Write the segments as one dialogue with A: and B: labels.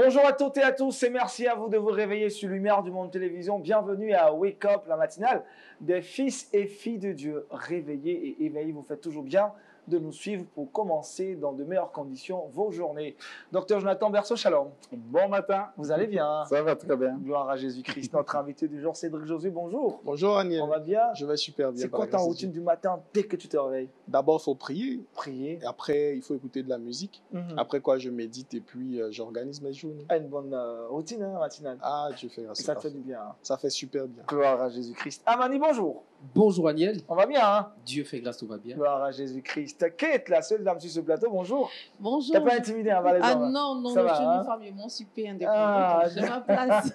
A: Bonjour à toutes et à tous et merci à vous de vous réveiller sur Lumière du Monde Télévision. Bienvenue à Wake Up, la matinale des fils et filles de Dieu. Réveillés et éveillés, vous faites toujours bien de nous suivre pour commencer dans de meilleures conditions vos journées. Docteur Jonathan Berceau, shalom.
B: Bon matin.
A: Vous allez bien?
B: Ça va très bien.
A: Gloire à Jésus-Christ. Notre invité du jour, Cédric Josué, bonjour.
B: Bonjour Aniel.
A: On va bien?
B: Je vais super bien.
A: C'est quoi ta routine du matin dès que tu te réveilles?
B: D'abord, il faut prier.
A: Prier.
B: Et après, il faut écouter de la musique. Après quoi, je médite et puis j'organise mes journées.
A: Une bonne routine matinale.
B: Ah, Dieu fait grâce.
A: Ça te fait du bien.
B: Ça fait super bien.
A: Gloire à Jésus-Christ. Amani, bonjour.
C: Bonjour Aniel.
A: On va bien, hein?
C: Dieu fait grâce, tout va bien.
A: Gloire à Jésus-Christ. Kate, la seule dame sur ce plateau, bonjour.
D: Bonjour.
A: T'as pas intimidé un valaisan?
D: Ah non, non,
A: ça
D: je
A: va,
D: suis
A: hein?
D: une femme vraiment super indépendante. J'ai ma place.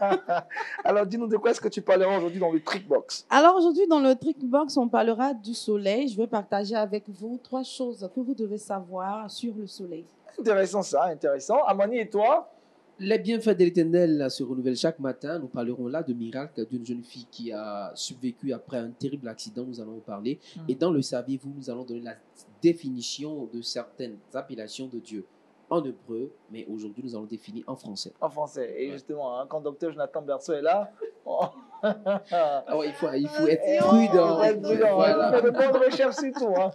A: Alors, dis-nous de quoi est-ce que tu parleras aujourd'hui dans le Trickbox?
D: Alors aujourd'hui, dans le Trickbox, on parlera du soleil. Je vais partager avec vous 3 choses que vous devez savoir sur le soleil.
A: Intéressant ça, intéressant. Amani et toi?
C: Les bienfaits de l'Éternel se renouvellent chaque matin. Nous parlerons là de miracle d'une jeune fille qui a survécu après un terrible accident. Nous allons en parler. Et dans le saviez-vous, nous allons donner la définition de certaines appellations de Dieu en hébreu, mais aujourd'hui nous allons définir en français.
A: En français. Et justement, hein, quand docteur Jonathan Berceau est là,
C: il faut être prudent.
A: Voilà. Il faut de bonnes recherches surtout. Hein.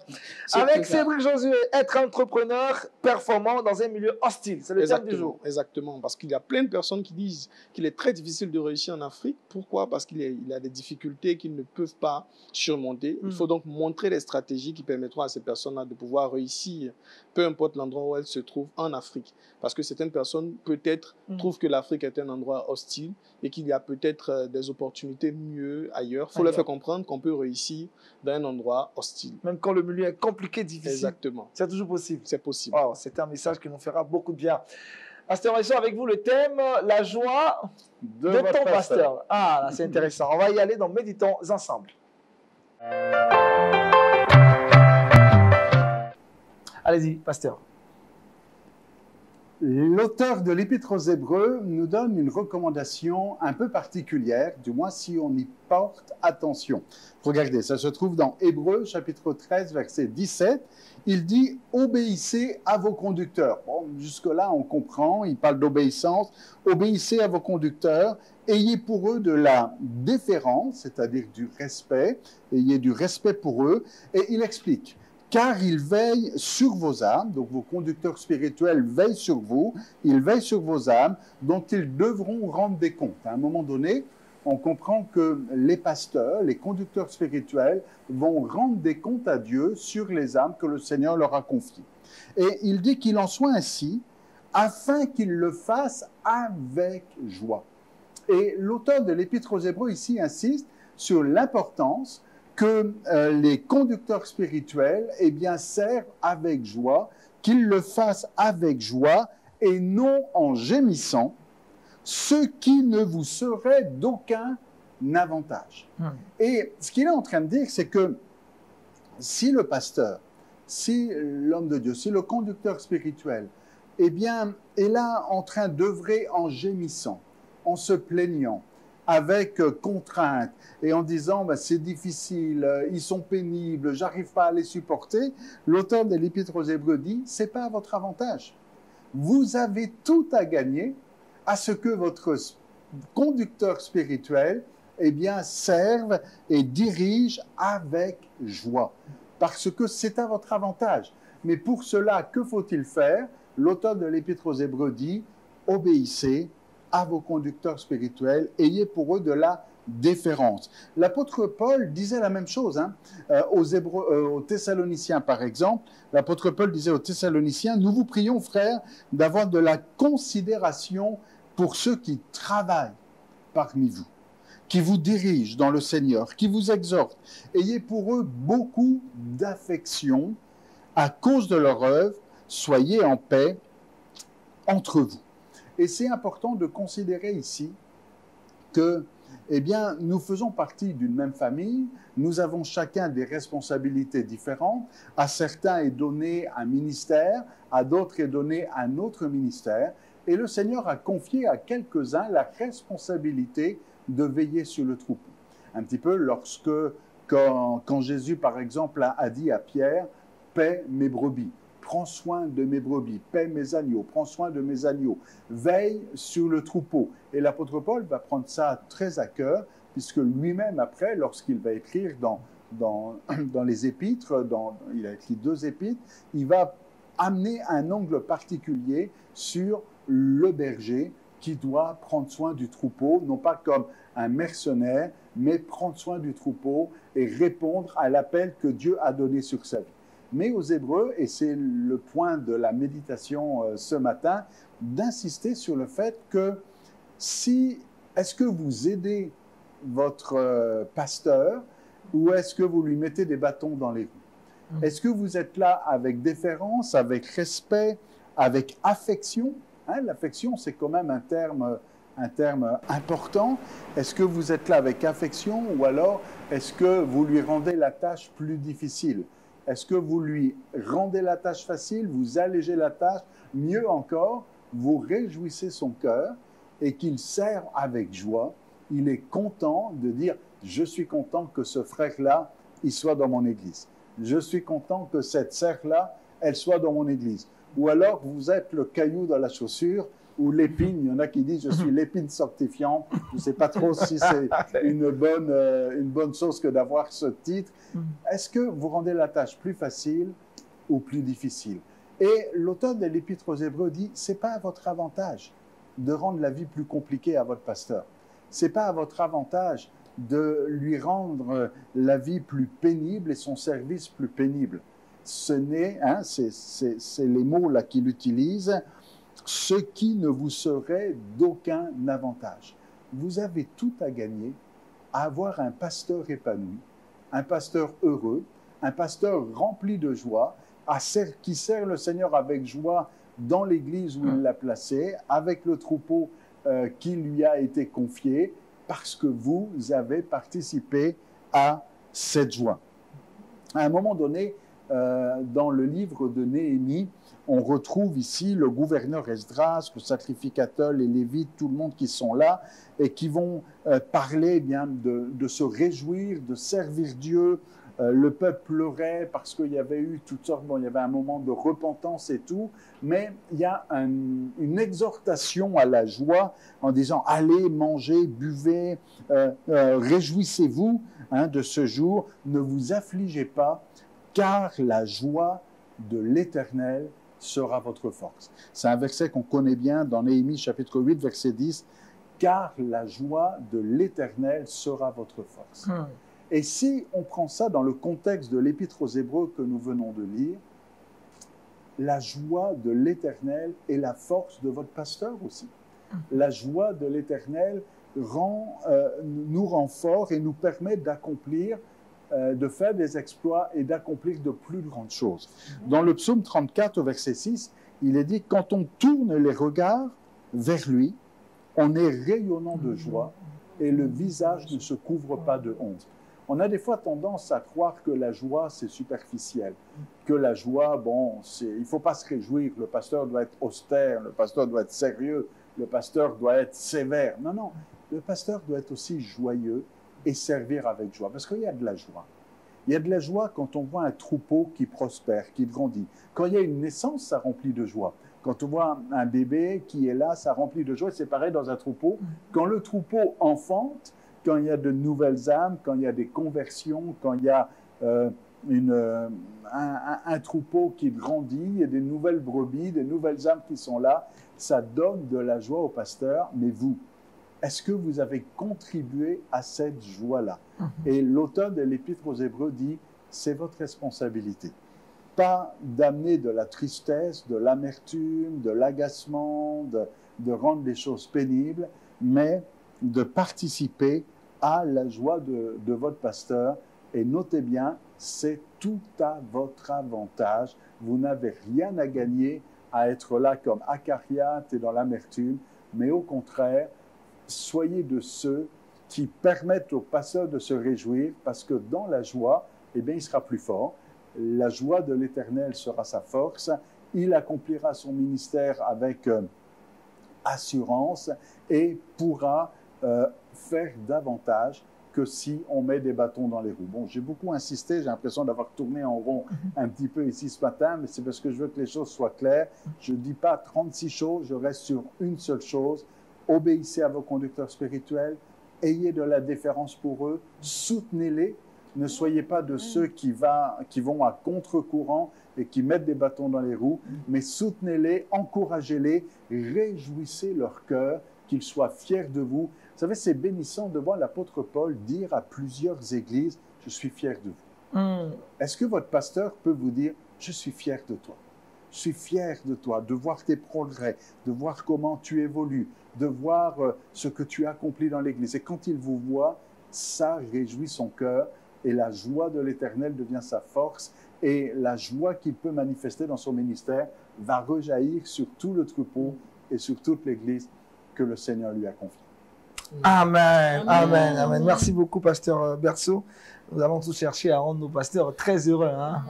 A: Avec Cédric Josué, être entrepreneur performant dans un milieu hostile. C'est le thème du jour.
B: Exactement. Parce qu'il y a plein de personnes qui disent qu'il est très difficile de réussir en Afrique. Pourquoi? Parce qu'il a des difficultés qu'ils ne peuvent pas surmonter. Il faut donc montrer des stratégies qui permettront à ces personnes-là de pouvoir réussir, peu importe l'endroit où elles se trouvent en Afrique. Parce que certaines personnes, peut-être, trouvent que l'Afrique est un endroit hostile et qu'il y a peut-être des opportunités mieux ailleurs. Il faut leur faire comprendre qu'on peut réussir dans un endroit hostile.
A: Même quand le milieu est compliqué, difficile.
B: Exactement.
A: C'est toujours possible.
B: C'est possible.
A: Oh, c'est un message qui nous fera beaucoup de bien. Pasteur Maïso, avec vous le thème, la joie de ton pasteur. Ah, là, c'est intéressant. On va y aller dans Méditons ensemble. Allez-y, pasteur.
E: L'auteur de l'Épître aux Hébreux nous donne une recommandation un peu particulière, du moins si on y porte attention. Regardez, ça se trouve dans Hébreux, chapitre 13, verset 17. Il dit « Obéissez à vos conducteurs ». Bon, jusque-là, on comprend, il parle d'obéissance. « Obéissez à vos conducteurs, ayez pour eux de la déférence, c'est-à-dire du respect, ayez du respect pour eux. » Et il explique « Car ils veillent sur vos âmes », donc vos conducteurs spirituels veillent sur vous, ils veillent sur vos âmes, dont ils devront rendre des comptes. À un moment donné, on comprend que les pasteurs, les conducteurs spirituels vont rendre des comptes à Dieu sur les âmes que le Seigneur leur a confiées. Et il dit qu'il en soit ainsi, afin qu'ils le fassent avec joie. Et l'auteur de l'Épître aux Hébreux ici insiste sur l'importance que les conducteurs spirituels servent avec joie, qu'ils le fassent avec joie et non en gémissant, ce qui ne vous serait d'aucun avantage. Et ce qu'il est en train de dire, c'est que si le pasteur, si l'homme de Dieu, si le conducteur spirituel, est là en train d'œuvrer en gémissant, en se plaignant, avec contrainte et en disant c'est difficile, ils sont pénibles, j'arrive pas à les supporter, l'auteur de l'Épître aux Hébreux dit c'est pas à votre avantage. Vous avez tout à gagner à ce que votre conducteur spirituel serve et dirige avec joie, parce que c'est à votre avantage. Mais pour cela, que faut-il faire? L'auteur de l'Épître aux Hébreux dit obéissez à vos conducteurs spirituels, ayez pour eux de la déférence. L'apôtre Paul disait la même chose aux Thessaloniciens, par exemple. L'apôtre Paul disait aux Thessaloniciens, nous vous prions, frères, d'avoir de la considération pour ceux qui travaillent parmi vous, qui vous dirigent dans le Seigneur, qui vous exhortent. Ayez pour eux beaucoup d'affection à cause de leur œuvre, soyez en paix entre vous. Et c'est important de considérer ici que, nous faisons partie d'une même famille, nous avons chacun des responsabilités différentes. À certains est donné un ministère, à d'autres est donné un autre ministère. Et le Seigneur a confié à quelques-uns la responsabilité de veiller sur le troupeau. Un petit peu quand Jésus, par exemple, a dit à Pierre, paie mes brebis. prends soin de mes brebis, paie mes agneaux, prends soin de mes agneaux, veille sur le troupeau. Et l'apôtre Paul va prendre ça très à cœur, puisque lui-même, après, lorsqu'il va écrire dans les épîtres, il a écrit 2 épîtres, il va amener un angle particulier sur le berger qui doit prendre soin du troupeau, non pas comme un mercenaire, mais prendre soin du troupeau et répondre à l'appel que Dieu a donné sur sa vie. Mais aux Hébreux, et c'est le point de la méditation ce matin, d'insister sur le fait que est-ce que vous aidez votre pasteur ou est-ce que vous lui mettez des bâtons dans les roues? Est-ce que vous êtes là avec déférence, avec respect, avec affection? L'affection, c'est quand même un terme important. Est-ce que vous êtes là avec affection ou alors est-ce que vous lui rendez la tâche plus difficile? Est-ce que vous lui rendez la tâche facile, vous allégez la tâche? Mieux encore, vous réjouissez son cœur et qu'il sert avec joie. Il est content de dire « Je suis content que ce frère-là, il soit dans mon église. Je suis content que cette sœur-là, elle soit dans mon église. » Ou alors, vous êtes le caillou dans la chaussure ou l'épine. Il y en a qui disent « Je suis l'épine sanctifiante ». Je ne sais pas trop si c'est une bonne chose que d'avoir ce titre. Est-ce que vous rendez la tâche plus facile ou plus difficile? Et l'auteur de l'Épître aux Hébreux dit « Ce n'est pas à votre avantage de rendre la vie plus compliquée à votre pasteur. Ce n'est pas à votre avantage de lui rendre la vie plus pénible et son service plus pénible. Ce n'est, c'est les mots là qu'il utilise, ce qui ne vous serait d'aucun avantage. Vous avez tout à gagner à avoir un pasteur épanoui, un pasteur heureux, un pasteur rempli de joie, qui sert le Seigneur avec joie dans l'église où il l'a placé, avec le troupeau qui lui a été confié, parce que vous avez participé à cette joie. À un moment donné, dans le livre de Néhémie, on retrouve ici le gouverneur Esdras, le sacrificateur, les Lévites, tout le monde qui sont là et qui vont parler bien de se réjouir, de servir Dieu. Le peuple pleurait parce qu'il y avait eu toutes sortes, il y avait un moment de repentance et tout, mais il y a une exhortation à la joie en disant « Allez, mangez, buvez, réjouissez-vous de ce jour, ne vous affligez pas, car la joie de l'Éternel sera votre force. » C'est un verset qu'on connaît bien dans Néhémie chapitre 8, verset 10, « Car la joie de l'Éternel sera votre force. » Et si on prend ça dans le contexte de l'Épître aux Hébreux que nous venons de lire, la joie de l'Éternel est la force de votre pasteur aussi. La joie de l'Éternel nous rend forts et nous permet d'accomplir, de faire des exploits et d'accomplir de plus grandes choses. Dans le psaume 34, au verset 6, il est dit « Quand on tourne les regards vers lui, on est rayonnant de joie et le visage ne se couvre pas de honte. » On a des fois tendance à croire que la joie, c'est superficiel, que la joie, il ne faut pas se réjouir, le pasteur doit être austère, le pasteur doit être sérieux, le pasteur doit être sévère. Non, non, le pasteur doit être aussi joyeux et servir avec joie, parce qu'il y a de la joie. Il y a de la joie quand on voit un troupeau qui prospère, qui grandit. Quand il y a une naissance, ça remplit de joie. Quand on voit un bébé qui est là, ça remplit de joie. C'est pareil dans un troupeau. Quand le troupeau enfante, quand il y a de nouvelles âmes, quand il y a des conversions, quand il y a un troupeau qui grandit, et des nouvelles brebis, des nouvelles âmes qui sont là, ça donne de la joie au pasteur. Mais vous, est-ce que vous avez contribué à cette joie-là? Et l'auteur de l'Épître aux Hébreux dit, c'est votre responsabilité. Pas d'amener de la tristesse, de l'amertume, de l'agacement, de rendre les choses pénibles, mais de participer à la joie de votre pasteur. Et notez bien, c'est tout à votre avantage. Vous n'avez rien à gagner à être là comme acariate et dans l'amertume, mais au contraire, soyez de ceux qui permettent au pasteur de se réjouir, parce que dans la joie, il sera plus fort. La joie de l'Éternel sera sa force. Il accomplira son ministère avec assurance et pourra faire davantage que si on met des bâtons dans les roues. Bon, j'ai beaucoup insisté, j'ai l'impression d'avoir tourné en rond un petit peu ici ce matin, mais c'est parce que je veux que les choses soient claires. Je ne dis pas 36 choses, je reste sur une seule chose. Obéissez à vos conducteurs spirituels, ayez de la déférence pour eux, soutenez-les. Ne soyez pas de ceux qui vont à contre-courant et qui mettent des bâtons dans les roues, mais soutenez-les, encouragez-les, réjouissez leur cœur, qu'ils soient fiers de vous. Vous savez, c'est bénissant de voir l'apôtre Paul dire à plusieurs églises, « Je suis fier de vous ». Est-ce que votre pasteur peut vous dire, « Je suis fier de toi ». Je suis fier de toi, de voir tes progrès, de voir comment tu évolues, de voir ce que tu as accompli dans l'Église. Et quand il vous voit, ça réjouit son cœur et la joie de l'Éternel devient sa force et la joie qu'il peut manifester dans son ministère va rejaillir sur tout le troupeau et sur toute l'Église que le Seigneur lui a confiée.
A: Amen, amen, amen. Merci beaucoup, pasteur Berceau. Nous allons tous chercher à rendre nos pasteurs très heureux. Hein.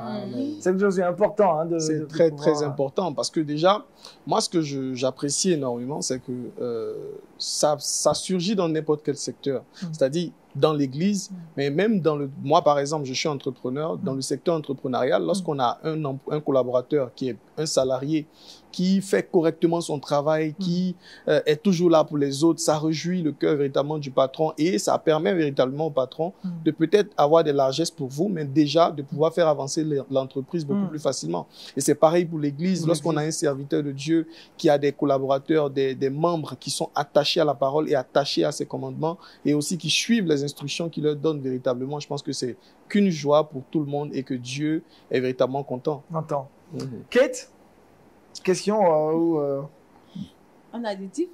A: C'est quelque chose d'important. Hein,
B: c'est très important parce que déjà, moi, ce que j'apprécie énormément, c'est que ça surgit dans n'importe quel secteur. C'est-à-dire dans l'Église, mais même moi, par exemple, je suis entrepreneur. Dans le secteur entrepreneurial, lorsqu'on a un collaborateur qui est un salarié, qui fait correctement son travail, qui est toujours là pour les autres, ça réjouit le cœur véritablement du patron et ça permet véritablement au patron de peut-être avoir des largesses pour vous, mais déjà de pouvoir faire avancer l'entreprise beaucoup plus facilement. Et c'est pareil pour l'Église. Lorsqu'on a un serviteur de Dieu qui a des collaborateurs, des membres qui sont attachés à la parole et attachés à ses commandements et aussi qui suivent les instructions qu'il leur donne véritablement, je pense que c'est qu'une joie pour tout le monde et que Dieu est véritablement content.
A: Kate, question
D: un additif.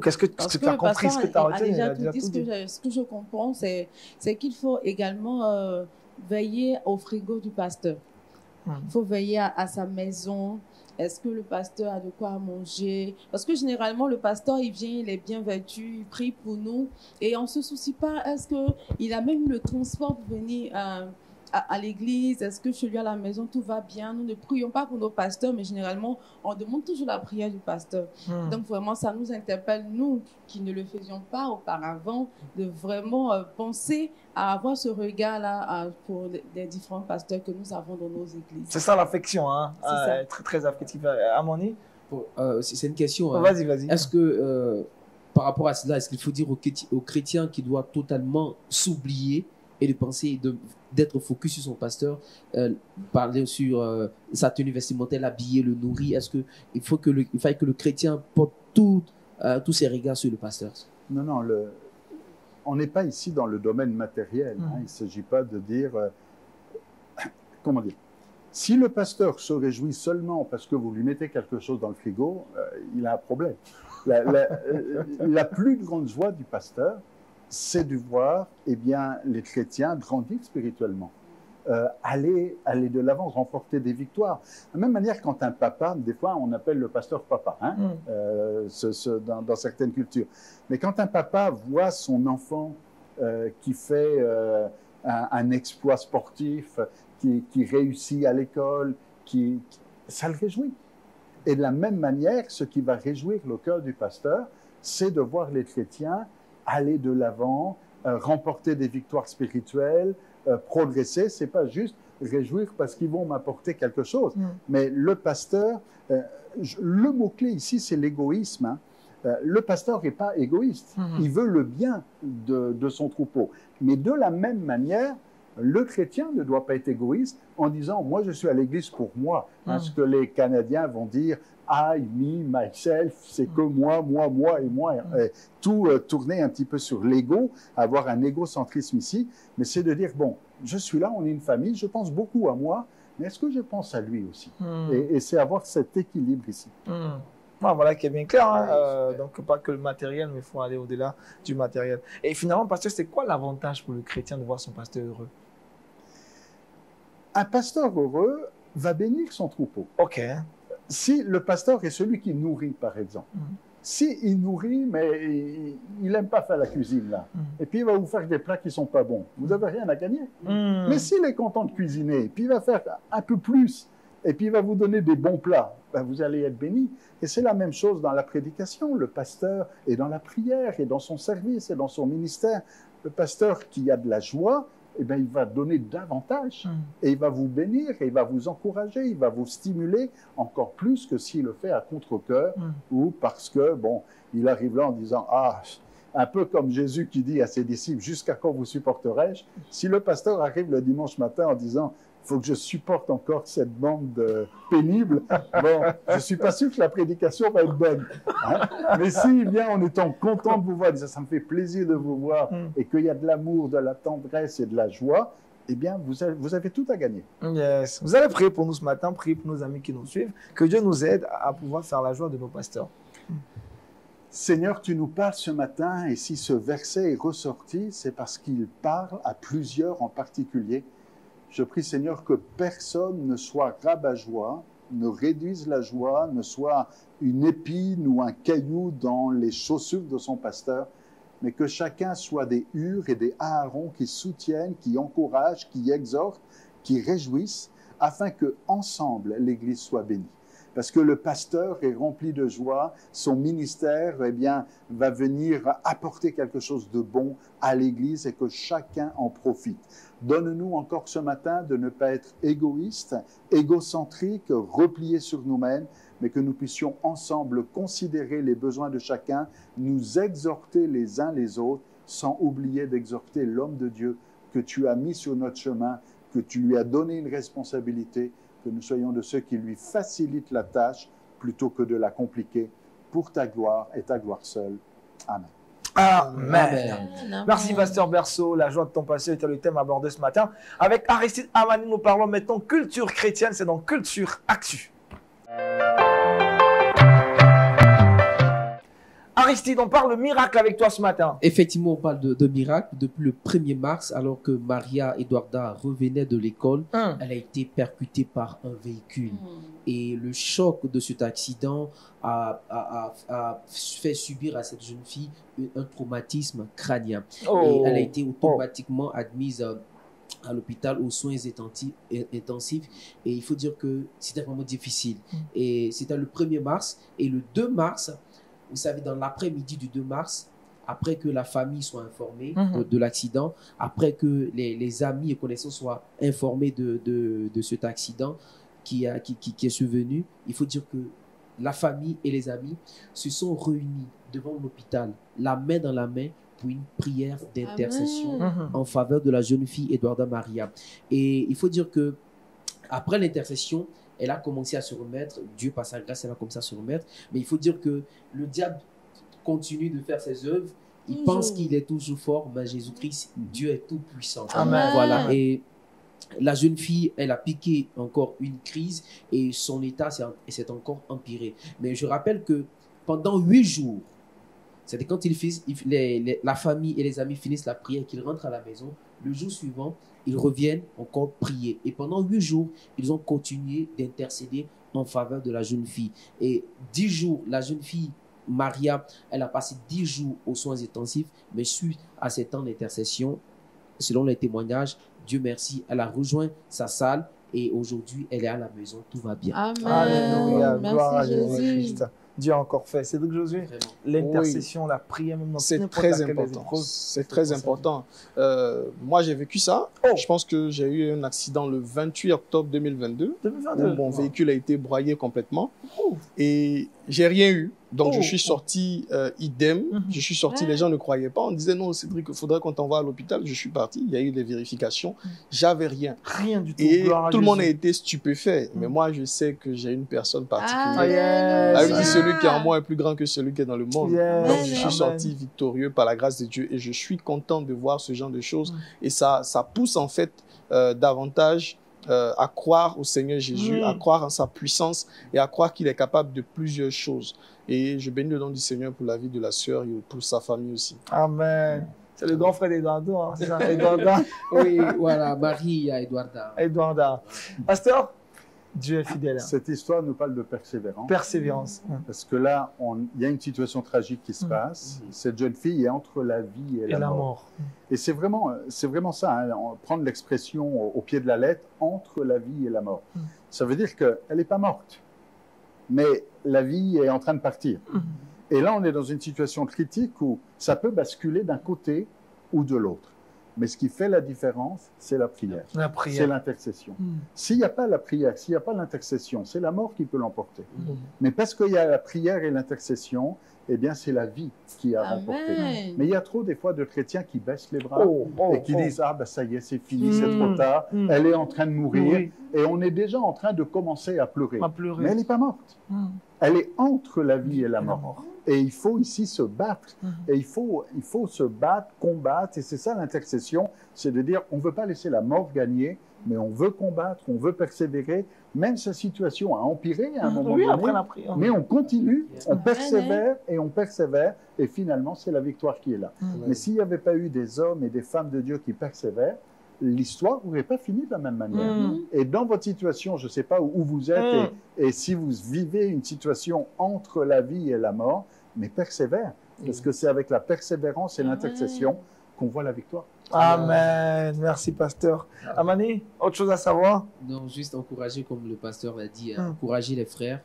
A: Qu'est-ce que tu as compris, ce que tu as retenu?
D: Déjà tout dit. Ce que je comprends, c'est qu'il faut également veiller au frigo du pasteur. Il faut veiller à sa maison. Est-ce que le pasteur a de quoi manger? Parce que généralement, le pasteur, il vient, il est bien vêtu, il prie pour nous. Et on ne se soucie pas, est-ce qu'il a même le transport pour venir à l'église? Est-ce que chez lui à la maison, tout va bien? Nous ne prions pas pour nos pasteurs, mais généralement, on demande toujours la prière du pasteur. Donc vraiment, ça nous interpelle, nous qui ne le faisions pas auparavant, de vraiment penser à avoir ce regard-là pour les différents pasteurs que nous avons dans nos églises.
A: C'est ça l'affection, hein? Très, très affectif. Amoni?
C: C'est une question. Hein.
A: Vas-y.
C: Est-ce que, par rapport à cela, est-ce qu'il faut dire aux chrétiens qu'il doit totalement s'oublier et de penser d'être focus sur son pasteur, parler sur sa tenue vestimentaire, l'habiller, le nourrir? Est-ce qu'il faille que le chrétien porte tous ses regards sur le pasteur?
E: Non, on n'est pas ici dans le domaine matériel. Hein. Il ne s'agit pas de dire... comment dire? Si le pasteur se réjouit seulement parce que vous lui mettez quelque chose dans le frigo, il a un problème. La plus grande joie du pasteur, c'est de voir les chrétiens grandir spirituellement, aller de l'avant, remporter des victoires. De la même manière, quand un papa, des fois on appelle le pasteur papa, hein, dans certaines cultures. Mais quand un papa voit son enfant qui fait un exploit sportif, qui réussit à l'école, ça le réjouit. Et de la même manière, ce qui va réjouir le cœur du pasteur, c'est de voir les chrétiens aller de l'avant, remporter des victoires spirituelles, progresser. C'est pas juste réjouir parce qu'ils vont m'apporter quelque chose. Mais le pasteur, le mot-clé ici, c'est l'égoïsme. Hein. Le pasteur n'est pas égoïste. Il veut le bien de son troupeau. Mais de la même manière, le chrétien ne doit pas être égoïste en disant « moi, je suis à l'église pour moi ». Ce que les Canadiens vont dire « I, me, myself », c'est que moi et moi. Tout tourner un petit peu sur l'ego, avoir un égocentrisme ici. Mais c'est de dire « bon, je suis là, on est une famille, je pense beaucoup à moi, mais est-ce que je pense à lui aussi ?» Et c'est avoir cet équilibre ici.
A: Voilà qui est bien clair. Hein. Donc, pas que le matériel, mais il faut aller au-delà du matériel. Et finalement, pasteur, c'est quoi l'avantage pour le chrétien de voir son pasteur heureux?
E: Un pasteur heureux va bénir son troupeau.
A: OK.
E: Si le pasteur est celui qui nourrit, par exemple, s'il nourrit, mais il n'aime pas faire la cuisine, là, et puis il va vous faire des plats qui ne sont pas bons, vous n'avez rien à gagner. Mais s'il est content de cuisiner, puis il va faire un peu plus, et puis il va vous donner des bons plats, vous allez être béni. Et c'est la même chose dans la prédication. Le pasteur est dans la prière, et dans son service, et dans son ministère. Le pasteur qui a de la joie, eh bien, il va donner davantage et il va vous bénir, et il va vous encourager, il va vous stimuler encore plus que s'il le fait à contre-cœur ou parce que, bon, il arrive là en disant « Ah !» Un peu comme Jésus qui dit à ses disciples « Jusqu'à quand vous supporterai-je » Si le pasteur arrive le dimanche matin en disant « Il faut que je supporte encore cette bande pénible », bon, je ne suis pas sûr que la prédication va être bonne. Hein? Mais s'il vient en étant content de vous voir, disant « Ça me fait plaisir de vous voir » et qu'il y a de l'amour, de la tendresse et de la joie, eh bien, vous avez tout à gagner.
A: Yes. Vous allez prier pour nous ce matin, prier pour nos amis qui nous suivent, que Dieu nous aide à pouvoir faire la joie de nos pasteurs.
E: Seigneur, tu nous parles ce matin, et si ce verset est ressorti, c'est parce qu'il parle à plusieurs en particulier. Je prie, Seigneur, que personne ne soit rabat-joie, ne réduise la joie, ne soit une épine ou un caillou dans les chaussures de son pasteur, mais que chacun soit des Hurs et des Aaron qui soutiennent, qui encouragent, qui exhortent, qui réjouissent, afin que ensemble l'Église soit bénie. Parce que le pasteur est rempli de joie, son ministère, eh bien, va venir apporter quelque chose de bon à l'Église et que chacun en profite. Donne-nous encore ce matin de ne pas être égoïstes, égocentriques, repliés sur nous-mêmes, mais que nous puissions ensemble considérer les besoins de chacun, nous exhorter les uns les autres, sans oublier d'exhorter l'homme de Dieu que tu as mis sur notre chemin, que tu lui as donné une responsabilité, que nous soyons de ceux qui lui facilitent la tâche plutôt que de la compliquer pour ta gloire et ta gloire seule. Amen.
A: Amen. Merci, Pasteur Berceau. La joie de ton passé était le thème abordé ce matin. Avec Aristide Amani, nous parlons maintenant culture chrétienne. C'est dans Culture Actu. Aristide, on parle de miracle avec toi ce matin.
C: Effectivement, on parle de miracle. Depuis le 1er mars, alors que Maria Eduarda revenait de l'école, elle a été percutée par un véhicule. Et le choc de cet accident a fait subir à cette jeune fille un traumatisme crânien. Et elle a été automatiquement admise à l'hôpital aux soins intensifs. Et il faut dire que c'était vraiment difficile. Et c'était le 1er mars. Et le 2 mars... Vous savez, dans l'après-midi du 2 mars, après que la famille soit informée de l'accident, après que les amis et connaissances soient informés de cet accident qui est survenu, il faut dire que la famille et les amis se sont réunis devant l'hôpital, la main dans la main, pour une prière d'intercession en faveur de la jeune fille Eduarda Maria. Et il faut dire que après l'intercession, elle a commencé à se remettre. Dieu, par sa grâce, elle a commencé à se remettre. Mais il faut dire que le diable continue de faire ses œuvres. Il pense qu'il est toujours fort, mais Jésus-Christ, Dieu est tout puissant.
A: Amen.
C: Voilà. Et la jeune fille, elle a piqué encore une crise et son état s'est encore empiré. Mais je rappelle que pendant 8 jours, c'est quand la famille et les amis finissent la prière, qu'ils rentrent à la maison, le jour suivant, ils reviennent encore prier. Et pendant 8 jours, ils ont continué d'intercéder en faveur de la jeune fille. Et 10 jours, la jeune fille, Maria, elle a passé 10 jours aux soins intensifs, mais suite à ces temps d'intercession, selon les témoignages, Dieu merci, elle a rejoint sa salle et aujourd'hui, elle est à la maison, tout va bien.
D: Amen.
A: Alléluia, gloire à
D: Merci Jésus.
A: Jésus-Christ. Dieu a encore fait. Cédric Josué, l'intercession, la prière, même dans
B: c'est
A: n'importe
B: très
A: laquelle des
B: important.
A: épreuves.
B: C'est très important. Moi, j'ai vécu ça. Je pense que j'ai eu un accident le 28 octobre 2022.
A: 2022.
B: Où mon véhicule a été broyé complètement. Et j'ai rien eu. Donc, je suis sorti idem. Je suis sorti, les gens ne croyaient pas. On disait non, Cédric, il faudrait qu'on t'envoie à l'hôpital. Je suis parti. Il y a eu des vérifications. J'avais rien.
A: Rien du tout.
B: Et
A: Gloire à
B: tout le monde a
A: Jésus.
B: été stupéfait. Mais moi, je sais que j'ai une personne particulière.
A: Yes.
B: Ah oui, celui qui est en moi est plus grand que celui qui est dans le monde.
A: Yes.
B: Donc, je suis
A: Amen.
B: sorti victorieux par la grâce de Dieu et je suis content de voir ce genre de choses. Et ça pousse en fait davantage à croire au Seigneur Jésus, à croire en sa puissance et à croire qu'il est capable de plusieurs choses. Et je bénis le nom du Seigneur pour la vie de la sœur et pour sa famille aussi.
A: Amen. C'est le grand frère d'Eduardo, hein, c'est ça, Eduarda.
C: Oui, voilà, Marie et Eduarda.
A: Eduarda. Pasteur, Dieu est fidèle.
E: Cette histoire nous parle de persévérance.
A: Persévérance.
E: Parce que là, il y a une situation tragique qui se passe. Cette jeune fille est entre la vie et la mort. Et c'est vraiment ça, hein, prendre l'expression au pied de la lettre, entre la vie et la mort. Ça veut dire qu'elle n'est pas morte, mais la vie est en train de partir. Et là, on est dans une situation critique où ça peut basculer d'un côté ou de l'autre. Mais ce qui fait la différence, c'est la prière.
A: La prière.
E: C'est l'intercession. S'il n'y a pas la prière, s'il n'y a pas l'intercession, c'est la mort qui peut l'emporter. Mais parce qu'il y a la prière et l'intercession, eh bien, c'est la vie qui a remporté. Mais il y a trop des fois de chrétiens qui baissent les bras et qui disent « Ah, ben ça y est, c'est fini, c'est trop tard, elle est en train de mourir. Et on est déjà en train de commencer à pleurer. Mais elle n'est pas morte. Elle est entre la vie et la mort. Et il faut ici se battre. Et il faut se battre, combattre. Et c'est ça l'intercession, c'est de dire on ne veut pas laisser la mort gagner, mais on veut combattre, on veut persévérer. Même sa situation a empiré à un moment donné,
A: après la prière.
E: mais on continue, on persévère et on persévère. Et finalement, c'est la victoire qui est là. Mais s'il n'y avait pas eu des hommes et des femmes de Dieu qui persévèrent, l'histoire n'aurait pas fini de la même manière. Et dans votre situation, je ne sais pas où vous êtes et si vous vivez une situation entre la vie et la mort, mais persévère, parce que c'est avec la persévérance et l'intercession qu'on voit la victoire.
A: Amen. Merci, pasteur. Amani, autre chose à savoir?
C: Non, juste encourager, comme le pasteur l'a dit, encourager les frères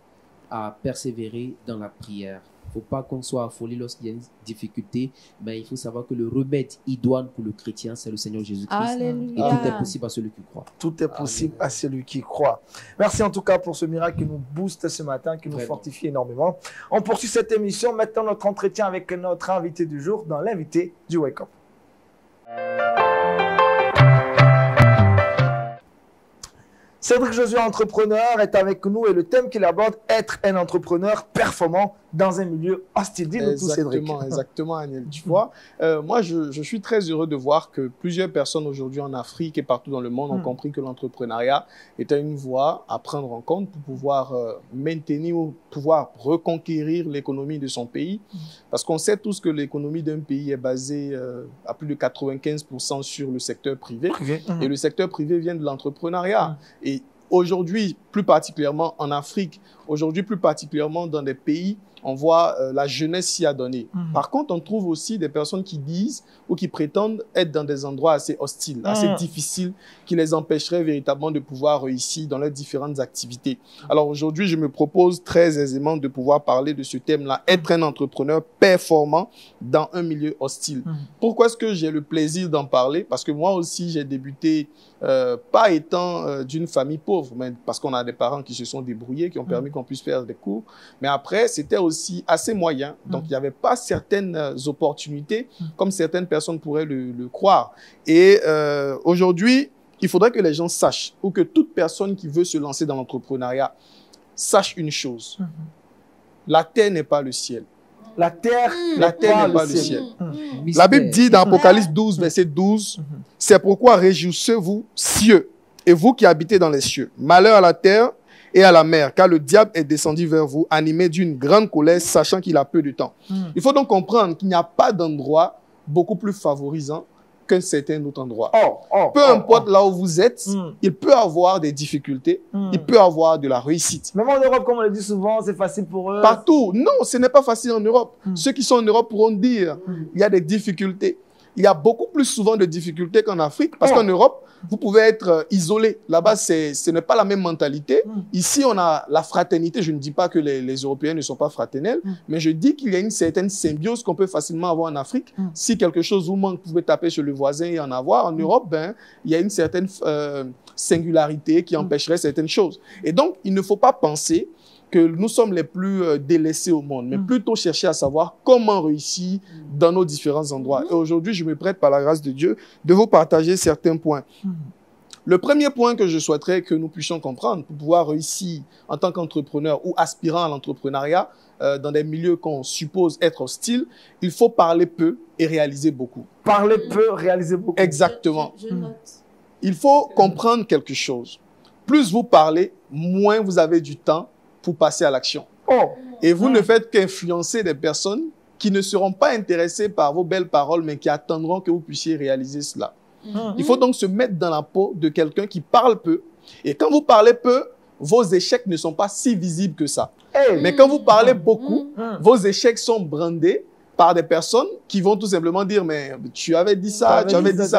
C: à persévérer dans la prière. Il ne faut pas qu'on soit affolé lorsqu'il y a une difficulté, mais il faut savoir que le remède idoine pour le chrétien, c'est le Seigneur Jésus-Christ. Et tout est possible à celui qui croit.
A: Tout est possible à celui qui croit. Merci en tout cas pour ce miracle qui nous booste ce matin, qui nous fortifie énormément. On poursuit cette émission. Maintenant, notre entretien avec notre invité du jour dans l'invité du Wake Up. Cédric Josué, entrepreneur, est avec nous et le thème qu'il aborde, être un entrepreneur performant dans un milieu hostile. Dis-nous tout, Cédric.
B: Exactement, Aniel. Tu vois, moi, je suis très heureux de voir que plusieurs personnes aujourd'hui en Afrique et partout dans le monde ont compris que l'entrepreneuriat était une voie à prendre en compte pour pouvoir maintenir ou pouvoir reconquérir l'économie de son pays. Parce qu'on sait tous que l'économie d'un pays est basée à plus de 95% sur le secteur privé. Et le secteur privé vient de l'entrepreneuriat. Et aujourd'hui, plus particulièrement en Afrique, aujourd'hui plus particulièrement dans des pays, on voit la jeunesse s'y adonner. Par contre, on trouve aussi des personnes qui disent ou qui prétendent être dans des endroits assez hostiles, assez difficiles, qui les empêcheraient véritablement de pouvoir réussir dans leurs différentes activités. Alors aujourd'hui, je me propose très aisément de pouvoir parler de ce thème-là, être un entrepreneur performant dans un milieu hostile. Pourquoi est-ce que j'ai le plaisir d'en parler? Parce que moi aussi, j'ai débuté pas étant d'une famille pauvre, mais parce qu'on a des parents qui se sont débrouillés, qui ont permis qu'on puisse faire des cours. Mais après, c'était aussi assez moyen. Donc, il n'y avait pas certaines opportunités comme certaines personnes pourraient le croire. Et aujourd'hui, il faudrait que les gens sachent, ou que toute personne qui veut se lancer dans l'entrepreneuriat sache une chose. La terre n'est pas le ciel.
A: La terre
B: n'est pas le ciel. La Bible dit dans Apocalypse 12, verset 12, « C'est pourquoi réjouissez-vous, cieux, et vous qui habitez dans les cieux. Malheur à la terre et à la mer, car le diable est descendu vers vous, animé d'une grande colère, sachant qu'il a peu de temps. » Il faut donc comprendre qu'il n'y a pas d'endroit beaucoup plus favorisant qu'un certain autre endroit. Peu importe là où vous êtes, il peut avoir des difficultés, il peut avoir de la réussite.
A: Même en Europe, comme on le dit souvent, c'est facile pour eux.
B: Partout. Non, ce n'est pas facile en Europe. Ceux qui sont en Europe pourront dire il y a des difficultés. Il y a beaucoup plus souvent de difficultés qu'en Afrique, parce qu'en Europe, vous pouvez être isolé. Là-bas, ce n'est pas la même mentalité. Ici, on a la fraternité. Je ne dis pas que les Européens ne sont pas fraternels, mais je dis qu'il y a une certaine symbiose qu'on peut facilement avoir en Afrique. Si quelque chose vous manque, vous pouvez taper sur le voisin et en avoir. En Europe, il y a une certaine singularité qui empêcherait certaines choses. Et donc, il ne faut pas penser que nous sommes les plus délaissés au monde, mais plutôt chercher à savoir comment réussir dans nos différents endroits. Et aujourd'hui, je me prête par la grâce de Dieu de vous partager certains points. Le premier point que je souhaiterais que nous puissions comprendre pour pouvoir réussir en tant qu'entrepreneur ou aspirant à l'entrepreneuriat dans des milieux qu'on suppose être hostiles, il faut parler peu et réaliser beaucoup.
A: Parler peu, réaliser beaucoup.
B: Exactement.
D: Je note.
B: Il faut comprendre quelque chose. Plus vous parlez, moins vous avez du temps pour passer à l'action. Et vous ne faites qu'influencer des personnes qui ne seront pas intéressées par vos belles paroles, mais qui attendront que vous puissiez réaliser cela. Il faut donc se mettre dans la peau de quelqu'un qui parle peu. Et quand vous parlez peu, vos échecs ne sont pas si visibles que ça. Mais quand vous parlez beaucoup, vos échecs sont brandés, par des personnes qui vont tout simplement dire, mais tu avais dit ça,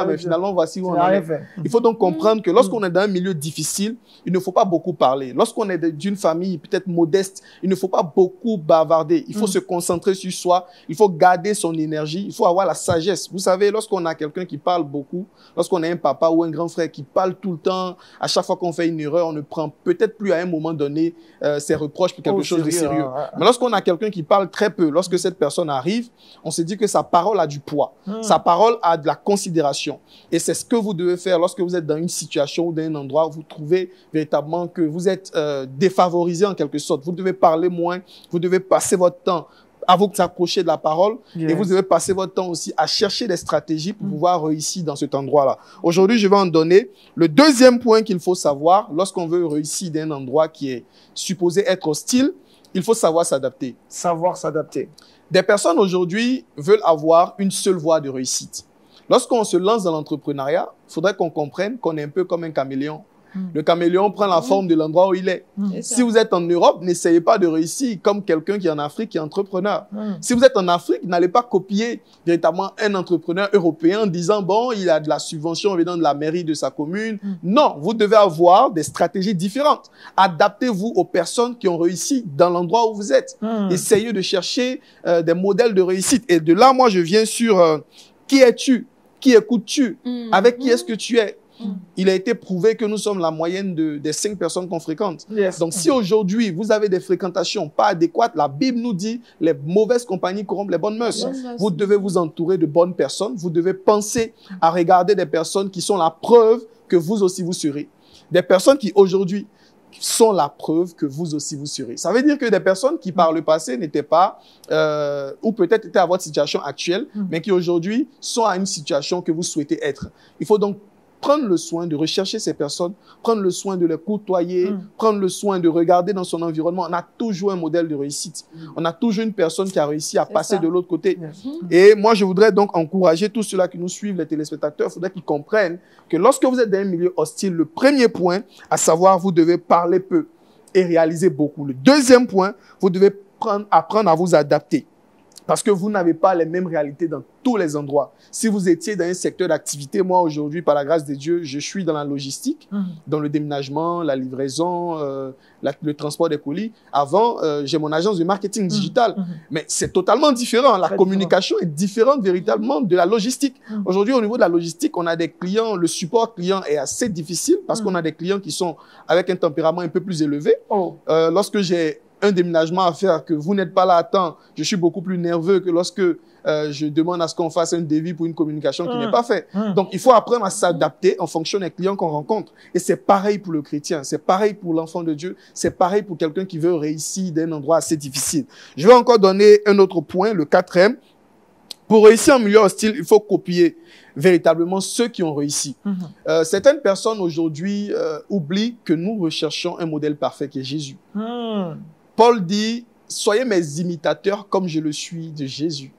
B: mais finalement, voici où on en est. Il faut donc comprendre que lorsqu'on est dans un milieu difficile, il ne faut pas beaucoup parler. Lorsqu'on est d'une famille peut-être modeste, il ne faut pas beaucoup bavarder. Il faut se concentrer sur soi. Il faut garder son énergie. Il faut avoir la sagesse. Vous savez, lorsqu'on a quelqu'un qui parle beaucoup, lorsqu'on a un papa ou un grand frère qui parle tout le temps, à chaque fois qu'on fait une erreur, on ne prend peut-être plus à un moment donné ses reproches pour quelque chose de sérieux. Mais lorsqu'on a quelqu'un qui parle très peu, lorsque cette personne arrive, on se dit que sa parole a du poids. Sa parole a de la considération. Et c'est ce que vous devez faire lorsque vous êtes dans une situation ou dans un endroit où vous trouvez véritablement que vous êtes défavorisé en quelque sorte. Vous devez parler moins. Vous devez passer votre temps à vous s'approcher de la parole. Et vous devez passer votre temps aussi à chercher des stratégies pour pouvoir réussir dans cet endroit-là. Aujourd'hui, je vais en donner le deuxième point qu'il faut savoir lorsqu'on veut réussir dans un endroit qui est supposé être hostile. Il faut savoir s'adapter.
A: Savoir s'adapter.
B: Des personnes aujourd'hui veulent avoir une seule voie de réussite. Lorsqu'on se lance dans l'entrepreneuriat, il faudrait qu'on comprenne qu'on est un peu comme un caméléon. Le caméléon prend la forme de l'endroit où il est. Si vous êtes en Europe, n'essayez pas de réussir comme quelqu'un qui est en Afrique, qui est entrepreneur. Si vous êtes en Afrique, n'allez pas copier véritablement un entrepreneur européen en disant, bon, il a de la subvention venant de la mairie de sa commune. Non, vous devez avoir des stratégies différentes. Adaptez-vous aux personnes qui ont réussi dans l'endroit où vous êtes. Essayez de chercher des modèles de réussite. Et de là, moi, je viens sur qui es-tu? Qui écoutes-tu? Avec qui est-ce que tu es? Il a été prouvé que nous sommes la moyenne des 5 personnes qu'on fréquente. Donc, si aujourd'hui, vous avez des fréquentations pas adéquates, la Bible nous dit les mauvaises compagnies corrompent les bonnes mœurs. Vous devez vous entourer de bonnes personnes. Vous devez penser à regarder des personnes qui sont la preuve que vous aussi vous serez. Des personnes qui aujourd'hui sont la preuve que vous aussi vous serez. Ça veut dire que des personnes qui par le passé n'étaient pas, ou peut-être étaient à votre situation actuelle, mais qui aujourd'hui sont à une situation que vous souhaitez être. Il faut donc prendre le soin de rechercher ces personnes, prendre le soin de les côtoyer, prendre le soin de regarder dans son environnement. On a toujours un modèle de réussite. On a toujours une personne qui a réussi à passer de l'autre côté. Et moi, je voudrais donc encourager tous ceux-là qui nous suivent, les téléspectateurs, il faudrait qu'ils comprennent que lorsque vous êtes dans un milieu hostile, le premier point, à savoir, vous devez parler peu et réaliser beaucoup. Le deuxième point, vous devez apprendre à vous adapter. Parce que vous n'avez pas les mêmes réalités dans tous les endroits. Si vous étiez dans un secteur d'activité, moi aujourd'hui, par la grâce de Dieu, je suis dans la logistique, dans le déménagement, la livraison, le transport des colis. Avant, j'ai mon agence de marketing digital. Mais c'est totalement différent. La communication est différente véritablement de la logistique. Aujourd'hui, au niveau de la logistique, on a des clients, le support client est assez difficile parce qu'on a des clients qui sont avec un tempérament un peu plus élevé. Lorsque j'ai un déménagement à faire, que vous n'êtes pas là à temps, je suis beaucoup plus nerveux que lorsque je demande à ce qu'on fasse un devis pour une communication qui n'est pas faite. Donc, il faut apprendre à s'adapter en fonction des clients qu'on rencontre. Et c'est pareil pour le chrétien, c'est pareil pour l'enfant de Dieu, c'est pareil pour quelqu'un qui veut réussir d'un endroit assez difficile. Je vais encore donner un autre point, le 4e. Pour réussir en milieu hostile, il faut copier véritablement ceux qui ont réussi. Certaines personnes aujourd'hui oublient que nous recherchons un modèle parfait qui est Jésus. Paul dit, soyez mes imitateurs comme je le suis de Jésus.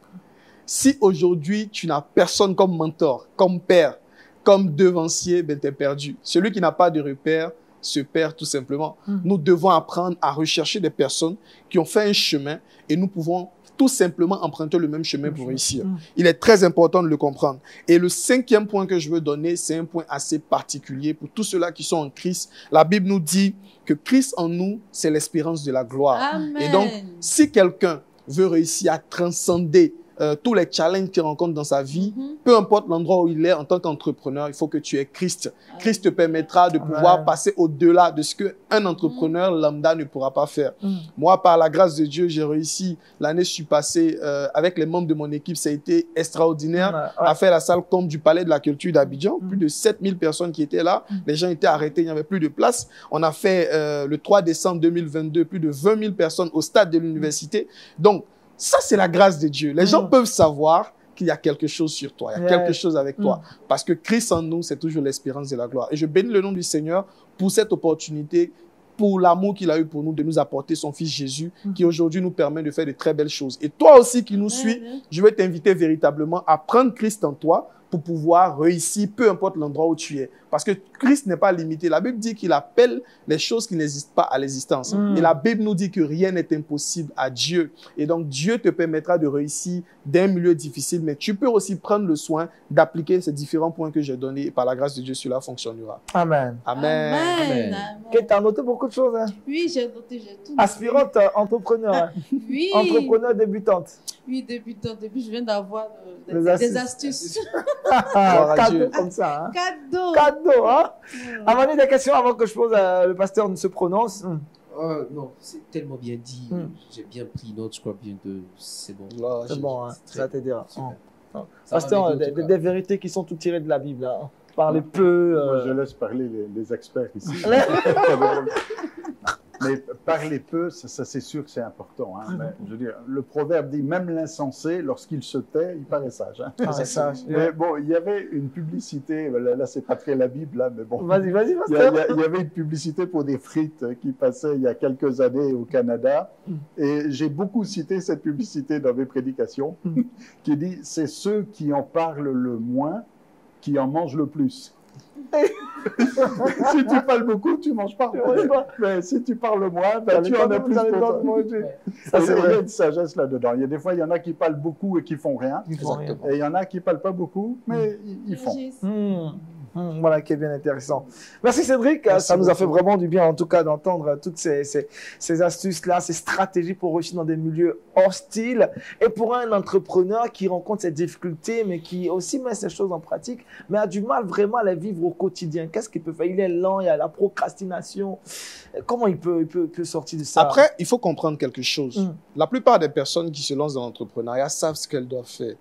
B: Si aujourd'hui, tu n'as personne comme mentor, comme père, comme devancier, ben t'es perdu. Celui qui n'a pas de repère se perd tout simplement. Nous devons apprendre à rechercher des personnes qui ont fait un chemin et nous pouvons tout simplement emprunter le même chemin pour réussir. Il est très important de le comprendre. Et le 5e point que je veux donner, c'est un point assez particulier pour tous ceux-là qui sont en Christ. La Bible nous dit que Christ en nous, c'est l'espérance de la gloire.
D: Amen.
B: Et donc, si quelqu'un veut réussir à transcender tous les challenges qu'il rencontre dans sa vie, peu importe l'endroit où il est en tant qu'entrepreneur, il faut que tu aies Christ. Christ te permettra de pouvoir passer au-delà de ce qu'un entrepreneur lambda ne pourra pas faire. Moi, par la grâce de Dieu, j'ai réussi. L'année je suis passé avec les membres de mon équipe, ça a été extraordinaire, à faire la salle comme du Palais de la Culture d'Abidjan. Plus de 7000 personnes qui étaient là. Les gens étaient arrêtés, il n'y avait plus de place. On a fait le 3 décembre 2022, plus de 20 000 personnes au stade de l'université. Donc, ça, c'est la grâce de Dieu. Les gens peuvent savoir qu'il y a quelque chose sur toi, il y a quelque chose avec toi. Parce que Christ en nous, c'est toujours l'espérance de la gloire. Et je bénis le nom du Seigneur pour cette opportunité, pour l'amour qu'il a eu pour nous de nous apporter son Fils Jésus, qui aujourd'hui nous permet de faire de très belles choses. Et toi aussi qui nous suis, je vais t'inviter véritablement à prendre Christ en toi pour pouvoir réussir, peu importe l'endroit où tu es. Parce que Christ n'est pas limité. La Bible dit qu'il appelle les choses qui n'existent pas à l'existence. Et la Bible nous dit que rien n'est impossible à Dieu. Et donc, Dieu te permettra de réussir d'un milieu difficile, mais tu peux aussi prendre le soin d'appliquer ces différents points que j'ai donnés. Et par la grâce de Dieu, cela fonctionnera.
A: Amen.
B: Amen.
D: Amen.
A: Kate, t'as noté beaucoup de choses, hein?
D: Oui, j'ai noté, j'ai tout noté.
A: Aspirante entrepreneur, hein?
D: Oui.
A: Entrepreneur débutante.
D: Oui, débutante. Depuis, je viens d'avoir
A: Des
D: des
A: astuces.
D: astuces.
A: Cadeau comme ça, hein?
D: Cadeau.
A: Cadeau, hein? Amani, des questions avant que je pose, le pasteur ne se prononce.
C: Non, c'est tellement bien dit. J'ai bien pris note, je crois bien que c'est bon.
A: C'est bon, hein? Ça t'aidera.
C: Ça
A: Pasteur,
C: va m'aider, en tout
A: des vérités qui sont toutes tirées de la Bible. Hein. Parlez peu.
E: Moi, je laisse parler les experts ici. Mais parler peu, ça c'est sûr que c'est important. Hein. Mais, je veux dire, le proverbe dit même l'insensé, lorsqu'il se tait, il paraît sage. Hein.
A: C'est sage.
E: Mais bon, il y avait une publicité, là c'est pas très la Bible, là, mais bon.
A: Vas-y,
E: Il
A: pasteur.
E: y avait une publicité pour des frites qui passait il y a quelques années au Canada. Et j'ai beaucoup cité cette publicité dans mes prédications, qui dit c'est ceux qui en parlent le moins qui en mangent le plus. Si tu parles beaucoup, tu manges pas. Mais si tu parles moins, ben, tu en as plus pour toi.
A: Ça, c'est
E: Il y a
A: vrai.
E: une sagesse là-dedans. Il y a des fois, il y en a qui parlent beaucoup et qui font rien.
C: Exactement.
E: Et il y en a qui parlent pas beaucoup, mais ils font.
A: Voilà qui est bien intéressant. Merci Cédric,
B: Merci
A: ça nous a
B: beaucoup.
A: fait vraiment du bien en tout cas d'entendre toutes ces astuces-là, ces stratégies pour réussir dans des milieux hostiles. Et pour un entrepreneur qui rencontre ces difficultés, mais qui aussi met ces choses en pratique, mais a du mal vraiment à les vivre au quotidien, qu'est-ce qu'il peut faire? Il est lent, il y a la procrastination. Comment il peut sortir de ça?
B: Après, il faut comprendre quelque chose. La plupart des personnes qui se lancent dans l'entrepreneuriat savent ce qu'elles doivent faire.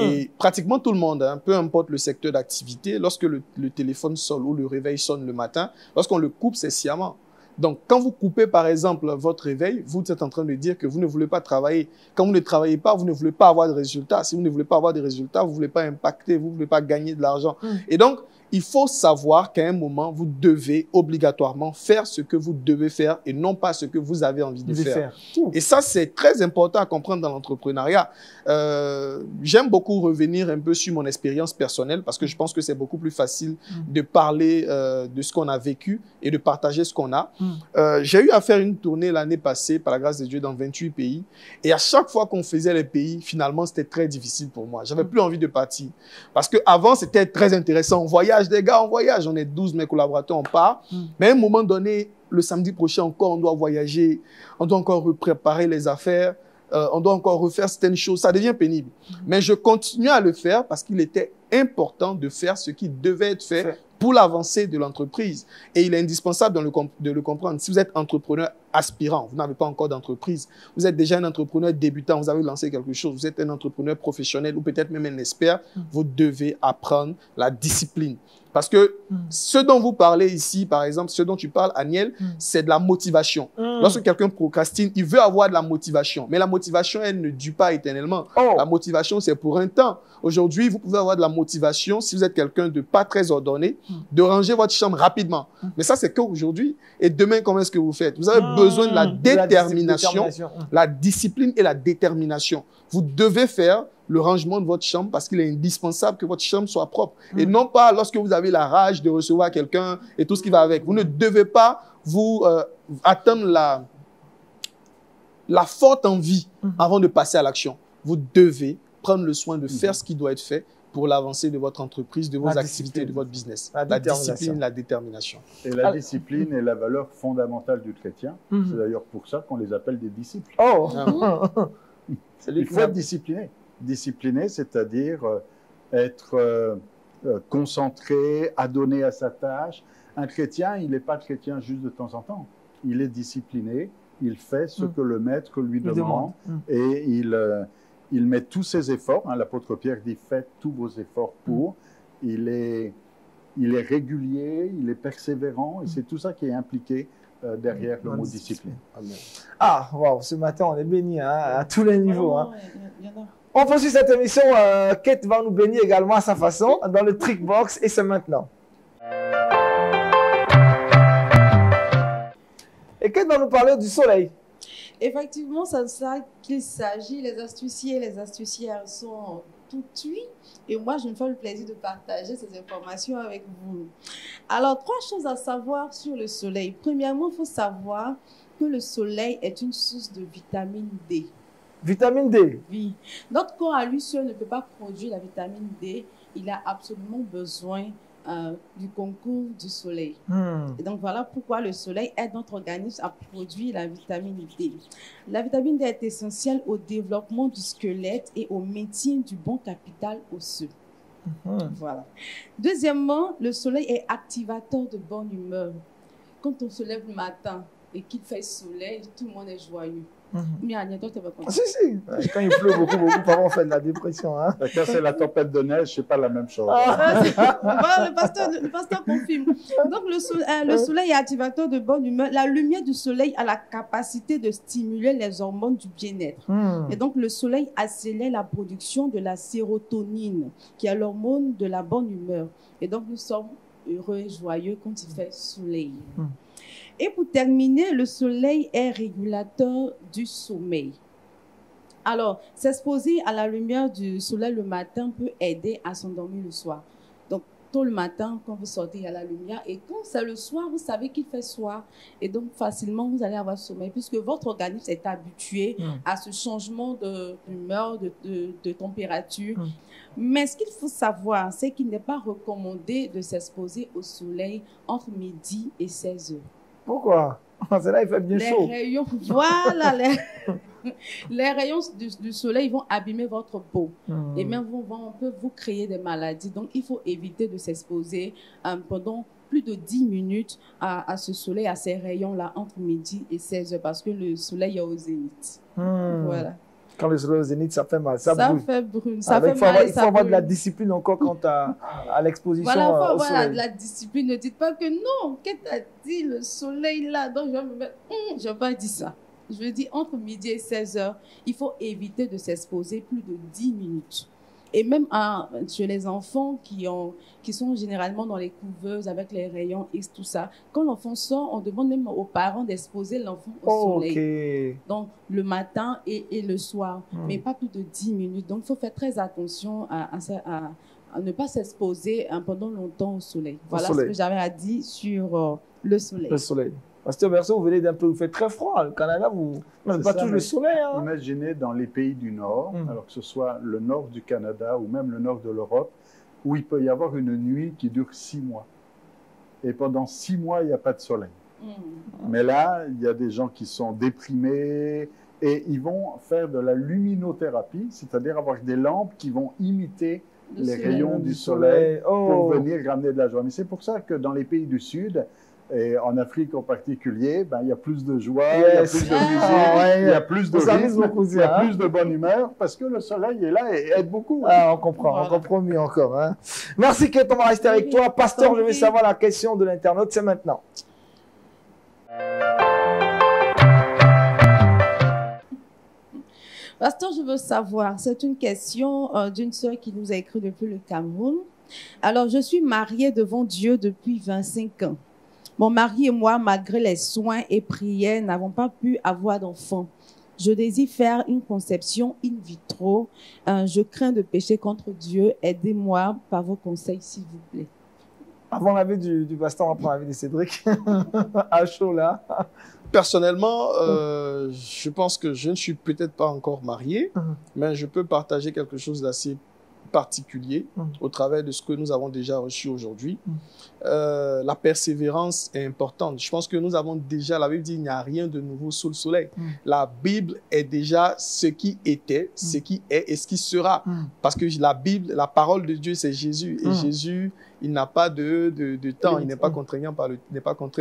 B: Et pratiquement tout le monde, hein, peu importe le secteur d'activité, lorsque le téléphone sonne ou le réveil sonne le matin, lorsqu'on le coupe, c'est sciemment. Donc, quand vous coupez, par exemple, votre réveil, vous êtes en train de dire que vous ne voulez pas travailler. Quand vous ne travaillez pas, vous ne voulez pas avoir de résultats. Si vous ne voulez pas avoir de résultats, vous ne voulez pas impacter, vous ne voulez pas gagner de l'argent. Et donc, il faut savoir qu'à un moment, vous devez obligatoirement faire ce que vous devez faire et non pas ce que vous avez envie de faire. Et ça, c'est très important à comprendre dans l'entrepreneuriat. J'aime beaucoup revenir un peu sur mon expérience personnelle parce que je pense que c'est beaucoup plus facile de parler de ce qu'on a vécu et de partager ce qu'on a. J'ai eu à faire une tournée l'année passée, par la grâce de Dieu, dans 28 pays. Et à chaque fois qu'on faisait les pays, finalement, c'était très difficile pour moi. J'avais plus envie de partir. Parce que avant, c'était très intéressant. On voyage, des gars, on voyage. On est 12, mes collaborateurs, on part. Mais à un moment donné, le samedi prochain encore, on doit voyager. On doit encore préparer les affaires. On doit encore refaire certaines choses. Ça devient pénible. Mais je continue à le faire parce qu'il était important de faire ce qui devait être fait pour l'avancée de l'entreprise. Et il est indispensable de le comprendre. Si vous êtes entrepreneur aspirant, vous n'avez pas encore d'entreprise, vous êtes déjà un entrepreneur débutant, vous avez lancé quelque chose, vous êtes un entrepreneur professionnel ou peut-être même un expert, vous devez apprendre la discipline. Parce que ce dont vous parlez ici, par exemple, ce dont tu parles, Aniel, c'est de la motivation. Lorsque quelqu'un procrastine, il veut avoir de la motivation. Mais la motivation, elle ne dure pas éternellement. La motivation, c'est pour un temps. Aujourd'hui, vous pouvez avoir de la motivation, si vous êtes quelqu'un de pas très ordonné, de ranger votre chambre rapidement. Mais ça, c'est qu'aujourd'hui. Et demain, comment est-ce que vous faites? Vous avez besoin de la détermination, la discipline et la détermination. Vous devez faire le rangement de votre chambre parce qu'il est indispensable que votre chambre soit propre. Et non pas lorsque vous avez la rage de recevoir quelqu'un et tout ce qui va avec. Vous ne devez pas vous attendre la forte envie avant de passer à l'action. Vous devez prendre le soin de faire ce qui doit être fait pour l'avancée de votre entreprise, de vos activités, de votre business. La discipline, la détermination.
E: Et la discipline est la valeur fondamentale du chrétien. C'est d'ailleurs pour ça qu'on les appelle des disciples. Il faut être discipliné. Discipliné, c'est-à-dire être concentré, adonné à sa tâche. Un chrétien, il n'est pas chrétien juste de temps en temps. Il est discipliné, il fait ce que le maître lui demande et il met tous ses efforts. Hein, l'apôtre Pierre dit « faites tous vos efforts pour ». Il est régulier, il est persévérant et c'est tout ça qui est impliqué derrière le mot discipline.
B: Amen.
A: Ah, waouh, ce matin, on est bénis à tous les niveaux. On poursuit cette émission. Kate va nous bénir également à sa façon dans le Trickbox et c'est maintenant. Et Kate va nous parler du soleil.
D: Effectivement, c'est de ça qu'il s'agit. Les astuciers et les astucières sont tout cuit. Et moi, je me fais le plaisir de partager ces informations avec vous. Alors, 3 choses à savoir sur le soleil. Premièrement, il faut savoir que le soleil est une source de vitamine D.
A: Vitamine D.
D: Oui. Notre corps à lui seul ne peut pas produire la vitamine D. Il a absolument besoin du concours du soleil. Et donc, voilà pourquoi le soleil aide notre organisme à produire la vitamine D. La vitamine D est essentielle au développement du squelette et au maintien du bon capital osseux. Voilà. Deuxièmement, le soleil est activateur de bonne humeur. Quand on se lève le matin et qu'il fait soleil, tout le monde est joyeux. Mais Agnès, toi, tu vas comprendre.
A: Si. Quand il pleut beaucoup, parfois on fait de la dépression. Hein.
E: Quand c'est la tempête de neige, c'est pas la même chose.
D: Voilà, le pasteur confirme. Donc, le soleil est activateur de bonne humeur. La lumière du soleil a la capacité de stimuler les hormones du bien-être. Et donc, le soleil accélère la production de la sérotonine, qui est l'hormone de la bonne humeur. Et donc, nous sommes heureux et joyeux quand il fait soleil. Et pour terminer, le soleil est régulateur du sommeil. Alors, s'exposer à la lumière du soleil le matin peut aider à s'endormir le soir. Donc, tôt le matin, quand vous sortez, il y a la lumière. Et quand c'est le soir, vous savez qu'il fait soir. Et donc, facilement, vous allez avoir sommeil, puisque votre organisme est habitué à ce changement d'humeur, de température. Mais ce qu'il faut savoir, c'est qu'il n'est pas recommandé de s'exposer au soleil entre midi et 16 heures.
A: Pourquoi? C'est là il fait bien chaud.
D: Les rayons du soleil vont abîmer votre peau et même peuvent vous créer des maladies. Donc, il faut éviter de s'exposer pendant plus de 10 minutes à ce soleil, à ces rayons-là, entre midi et 16 heures, parce que le soleil est au zénith. Voilà.
A: Quand le soleil est au zénith, ça fait mal.
D: Ça
A: brûle.
D: fait brûle.
A: Il faut avoir de la discipline encore quant à l'exposition
D: voilà,
A: au soleil.
D: Voilà, de la discipline. Ne dites pas que non, qu'est-ce que tu as dit, le soleil là, donc je vais me mettre... je vais pas dire ça. Je veux dire, entre midi et 16 heures, il faut éviter de s'exposer plus de 10 minutes. Et même chez les enfants qui sont généralement dans les couveuses avec les rayons X, tout ça, quand l'enfant sort, on demande même aux parents d'exposer l'enfant au soleil. Donc, le matin et le soir, mais pas plus de 10 minutes. Donc, il faut faire très attention à ne pas s'exposer pendant longtemps au soleil. Voilà ce que j'avais à dire sur le soleil.
A: Le soleil. Pasteur Berceau, vous venez d'un peu, vous faites très froid. Le Canada, vous n'avez pas toujours le soleil. Hein.
E: Imaginez dans les pays du Nord, alors que ce soit le nord du Canada ou même le nord de l'Europe, où il peut y avoir une nuit qui dure 6 mois. Et pendant 6 mois, il n'y a pas de soleil. Mais là, il y a des gens qui sont déprimés et ils vont faire de la luminothérapie, c'est-à-dire avoir des lampes qui vont imiter les rayons du soleil pour venir ramener de la joie. Mais c'est pour ça que dans les pays du Sud, et en Afrique en particulier, il y a plus de joie, il y a plus de musique, il y a plus de rythme, il y a plus de bonne humeur, parce que le soleil est là et aide beaucoup.
A: On comprend mieux encore. Hein. Merci Kate, on va rester avec toi. Pasteur, je vais savoir la question de l'internaute, c'est maintenant.
D: Pasteur, je veux savoir, c'est une question d'une sœur qui nous a écrit depuis le Cameroun. Alors, je suis mariée devant Dieu depuis 25 ans. Mon mari et moi, malgré les soins et prières, n'avons pas pu avoir d'enfant. Je désire faire une conception in vitro. Je crains de pécher contre Dieu. Aidez-moi par vos conseils, s'il vous plaît.
A: Avant l'avis du pasteur, on va prendre l'avis de Cédric. À chaud, là.
B: Personnellement, je pense que je ne suis peut-être pas encore marié, mais je peux partager quelque chose d'assez particulier au travers de ce que nous avons déjà reçu aujourd'hui. La persévérance est importante. Je pense que nous avons déjà, la Bible dit, il n'y a rien de nouveau sous le soleil. La Bible est déjà ce qui était, ce qui est et ce qui sera. Parce que la Bible, la parole de Dieu, c'est Jésus. Et Jésus, il n'a pas de temps. Il n'est pas contraint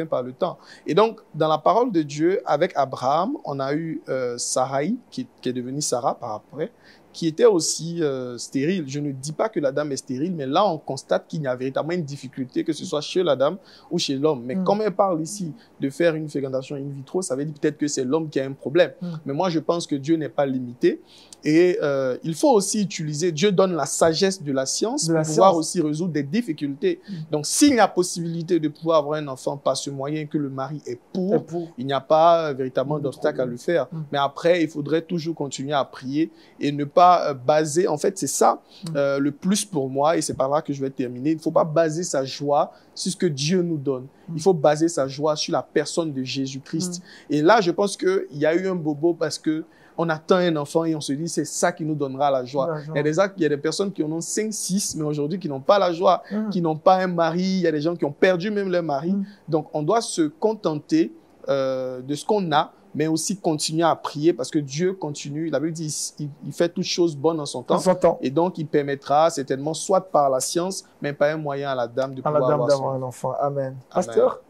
B: par le temps. Et donc, dans la parole de Dieu, avec Abraham, on a eu Sarai, qui est devenue Sarah par après, qui était aussi stérile. Je ne dis pas que la dame est stérile, mais là, on constate qu'il y a véritablement une difficulté, que ce soit chez la dame ou chez l'homme. Mais comme elle parle ici de faire une fécondation in vitro, ça veut dire peut-être que c'est l'homme qui a un problème. Mais moi, je pense que Dieu n'est pas limité. Et il faut aussi utiliser, Dieu donne la sagesse de la science pour pouvoir aussi résoudre des difficultés difficultés. Donc, s'il y a possibilité de pouvoir avoir un enfant par ce moyen que le mari est pour, il n'y a pas véritablement d'obstacle à le faire. Mais après, il faudrait toujours continuer à prier et ne pas baser, en fait, c'est ça le plus pour moi, et c'est par là que je vais terminer. Il ne faut pas baser sa joie sur ce que Dieu nous donne. Il faut baser sa joie sur la personne de Jésus-Christ. Et là, je pense qu'il y a eu un bobo parce que on attend un enfant et on se dit c'est ça qui nous donnera la joie. Il y a des personnes qui en ont 5, 6, mais aujourd'hui qui n'ont pas la joie, qui n'ont pas un mari. Il y a des gens qui ont perdu même leur mari. Donc, on doit se contenter de ce qu'on a, mais aussi continuer à prier parce que Dieu continue. La Bible dit il fait toutes choses bonnes en son temps. Et donc, il permettra certainement, soit par la science, mais pas un moyen à la dame de pouvoir avoir
A: un enfant. Amen. Pasteur?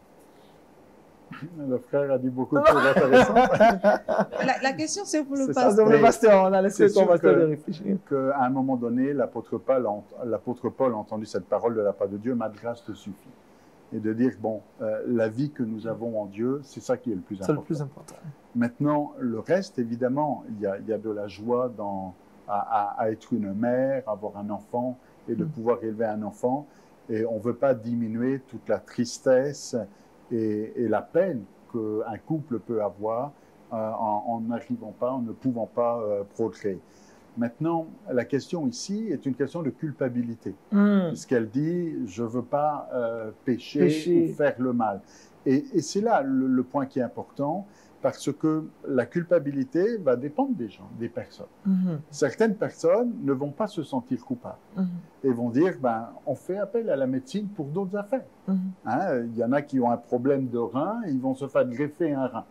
E: Le frère a dit beaucoup de choses intéressantes.
D: La question, c'est pour le
A: pasteur.
D: pasteur.
A: Le pasteur, on a laissé ton pasteur de réfléchir.
E: Qu'à un moment donné, l'apôtre Paul a entendu cette parole de la part de Dieu, ma grâce te suffit. Et de dire, bon, la vie que nous avons en Dieu, c'est ça qui est le plus important.
A: C'est le plus important.
E: Maintenant, le reste, évidemment, il y a de la joie à être une mère, avoir un enfant et de pouvoir élever un enfant. Et on ne veut pas diminuer toute la tristesse et la peine qu'un couple peut avoir en ne pouvant pas procréer. Maintenant, la question ici est une question de culpabilité, puisqu'elle dit « je ne veux pas pécher ou faire le mal ». Et c'est là le point qui est important, parce que la culpabilité va dépendre des gens, des personnes. Certaines personnes ne vont pas se sentir coupables et vont dire ben, on fait appel à la médecine pour d'autres affaires. Il y en a qui ont un problème de rein, ils vont se faire greffer un rein.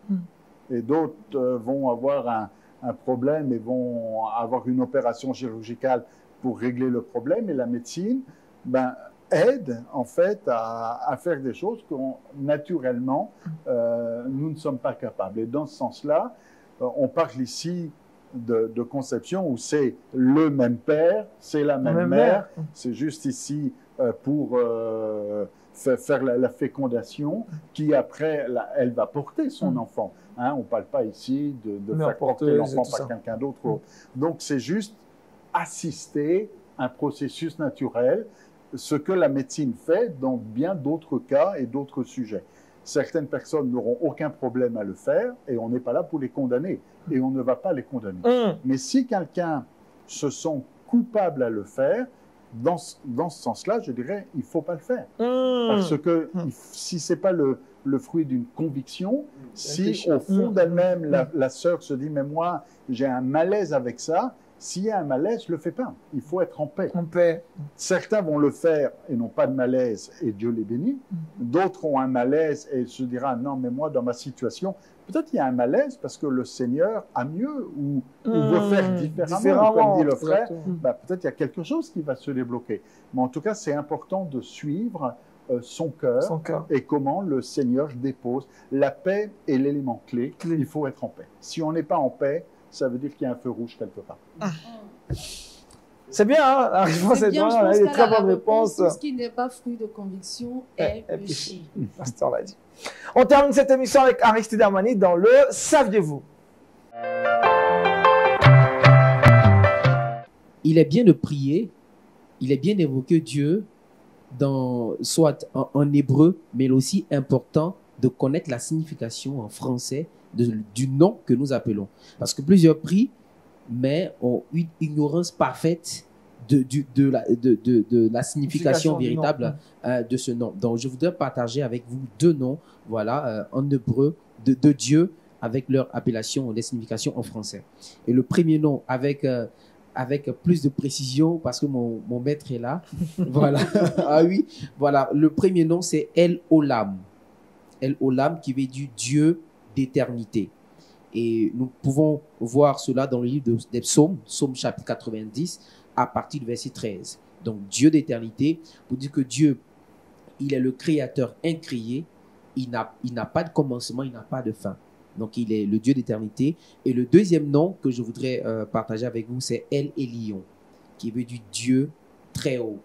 E: Et d'autres vont avoir un problème et vont avoir une opération chirurgicale pour régler le problème. Et la médecine aide en fait à faire des choses que naturellement nous ne sommes pas capables. Et dans ce sens-là, on parle ici de conception où c'est le même père, c'est la même mère. C'est juste ici pour faire la fécondation qui après elle va porter son enfant. On ne parle pas ici de faire porter l'enfant par quelqu'un d'autre. Donc c'est juste assister un processus naturel, ce que la médecine fait dans bien d'autres cas et d'autres sujets. Certaines personnes n'auront aucun problème à le faire et on n'est pas là pour les condamner et on ne va pas les condamner. Mais si quelqu'un se sent coupable à le faire, dans ce sens-là, je dirais, il ne faut pas le faire. Parce que si ce n'est pas le fruit d'une conviction, si au fond d'elle-même, la sœur se dit « mais moi, j'ai un malaise avec ça », s'il y a un malaise, ne le fais pas. Il faut être en paix. Certains vont le faire et n'ont pas de malaise et Dieu les bénit. D'autres ont un malaise et se diront non, mais moi, dans ma situation, peut-être il y a un malaise parce que le Seigneur a mieux ou veut faire différemment. Comme dit le frère, peut-être il y a quelque chose qui va se débloquer. Mais en tout cas, c'est important de suivre son cœur et comment le Seigneur dépose. La paix est l'élément clé. Il faut être en paix. Si on n'est pas en paix, ça veut dire qu'il y a un feu rouge quelque part.
A: C'est bien, hein? La réponse est bien. Il y a des très bonnes réponses.
D: Tout ce qui n'est pas fruit de conviction est péché.
A: Pasteur l'a dit. On termine cette émission avec Aristide Armani dans le Saviez-vous?
C: Il est bien de prier, il est bien d'évoquer Dieu, soit en hébreu, mais aussi important de connaître la signification en français du nom que nous appelons. Parce que plusieurs prient, mais ont une ignorance parfaite de la signification véritable de ce nom. Donc, je voudrais partager avec vous 2 noms, en hébreu, de Dieu, avec leur appellation, les significations en français. Et le premier nom, avec plus de précision, parce que mon maître est là. Voilà. Le premier nom, c'est El Olam. El Olam, qui veut dire Dieu d'éternité. Et nous pouvons voir cela dans le livre des Psaumes, Psaume chapitre 90, à partir du verset 13. Donc, Dieu d'éternité, pour dire que Dieu, il est le créateur incréé, il n'a pas de commencement, il n'a pas de fin. Donc, il est le Dieu d'éternité. Et le deuxième nom que je voudrais partager avec vous, c'est El Elyon, qui veut dire Dieu très haut.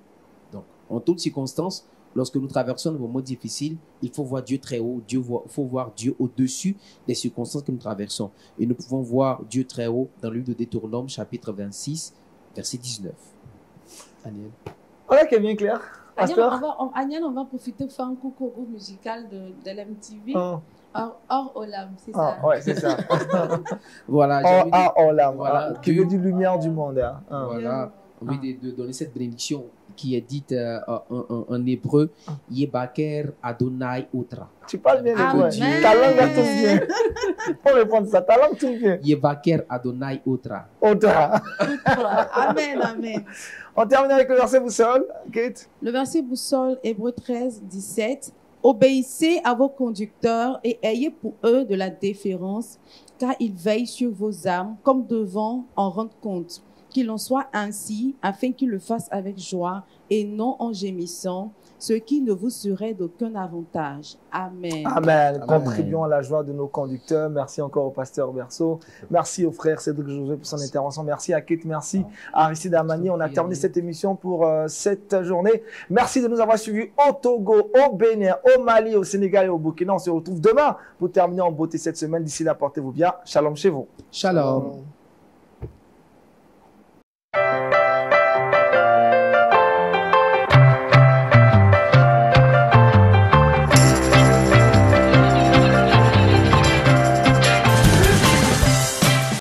C: Donc, en toutes circonstances, lorsque nous traversons des moments difficiles, il faut voir Dieu très haut. Il faut voir Dieu au-dessus des circonstances que nous traversons. Et nous pouvons voir Dieu très haut dans le livre de Deutéronome, chapitre 26, verset 19. Daniel.
A: Voilà qui est bien clair. Pasteur?
D: Agnès, on va profiter pour faire un coucou au groupe musical de l'MTV. Or Olam, c'est
A: Ah,
D: ça.
A: ouais, c'est ça.
C: Voilà,
A: Olam,
C: Voilà,
A: qui veut dire lumière du monde. Hein.
C: voilà, envie de donner cette bénédiction qui est dite en hébreu, Yebaker Adonai Otra.
A: Tu parles bien l'hébreu.
D: Amen.
A: Ta langue tourne bien. Faut répondre ça. Ta langue tourne bien.
C: Yebaker Adonai Otra.
A: Otra.
D: Amen, amen.
A: On termine avec le verset boussole. Kate.
D: Le verset boussole, Hébreux 13, 17. Obéissez à vos conducteurs et ayez pour eux de la déférence, car ils veillent sur vos âmes comme devant en rendre compte. Qu'il en soit ainsi, afin qu'ils le fassent avec joie et non en gémissant, ce qui ne vous serait d'aucun avantage. Amen.
A: Amen. Contribuons à la joie de nos conducteurs. Merci encore au pasteur Berceau. Merci au frère Cédric José pour son intervention. Merci à Kate. Merci à Aristide Amani. On a terminé cette émission pour cette journée. Merci de nous avoir suivis au Togo, au Bénin, au Mali, au Sénégal et au Burkina. On se retrouve demain pour terminer en beauté cette semaine. D'ici là, portez-vous bien. Shalom chez vous.
C: Shalom.